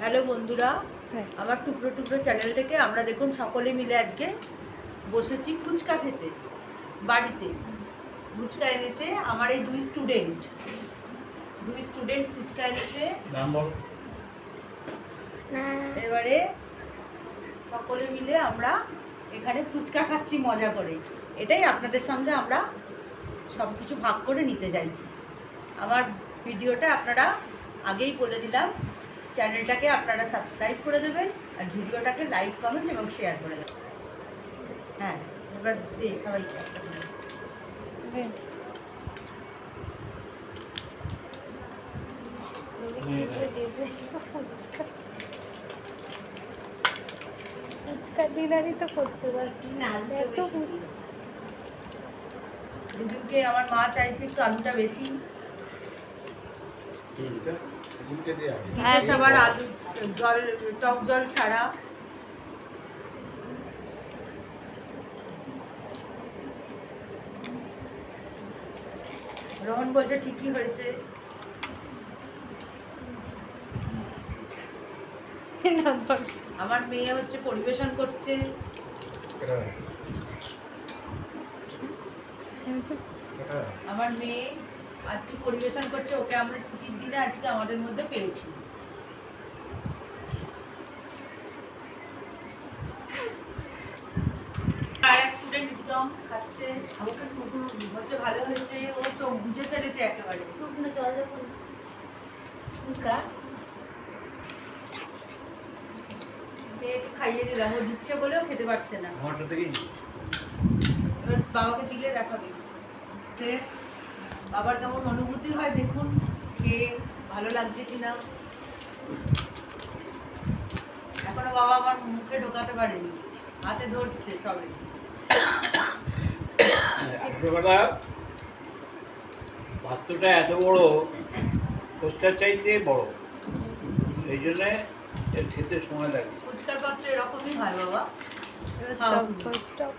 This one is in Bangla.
হ্যালো বন্ধুরা, আমার টুকরো টুকরো চ্যানেল থেকে আমরা দেখুন সকলে মিলে আজকে বসেছি ফুচকা খেতে। বাড়িতে ফুচকা এনেছে আমার এই দুই স্টুডেন্ট ফুচকা এনেছে। এবারে সকলে মিলে আমরা এখানে ফুচকা খাচ্ছি মজা করে। এটাই আপনাদের সঙ্গে আমরা সব কিছু ভাগ করে নিতে চাইছি। আমার ভিডিওটা আপনারা আগেই বলে দিলাম, চ্যানেলটাকে আপনারা সাবস্ক্রাইব করে দেবেন আর ভিডিওটাকে লাইক কমেন্ট এবং শেয়ার করে দেবেন। হ্যাঁ, এবার দে সবাইকে একটা করে। ফুচকা ডিনারই তো করতে পারবি না, এত দুজনকে আমার মা চাইছে একটু আলুটা বেশি, সবার আলু জল টক জল ছাড়া। রোহন বলছে ঠিকই হয়েছে। আমার মেয়ে হচ্ছে পরিবেশন করছে। আমার মেয়ে আজকে পরিবেশন করছে, ওকে আমরা ছুটির দিনে আজকে আমাদের মধ্যে পেয়েছি। আর এক স্টুডেন্ট একদম খাচ্ছে, আমাকে হচ্ছে ভালো হয়েছে, ও চোখ বুঝে ফেলেছে একেবারে। শুকনো জল দেখুন। মেয়েকে খাইয়ে দিলাম, ও দিচ্ছে বলেও খেতে পারছে না। এবার বাবাকে দিলে দেখাবে যে বাবার কেমন অনুভূতি হয়, দেখুন খেয়ে ভালো লাগছে কিনা। এখনো বাবা আমার মুখে ঢোকাতে পারেনি, হাতে ধরছে সবে। ভাতটা এত বড়, ফুচকার চাইতে বড়, এই জন্য এর খেতে সময় লাগে। ফুচকার পাত্র এরকমই হয় বাবা। স্টপ।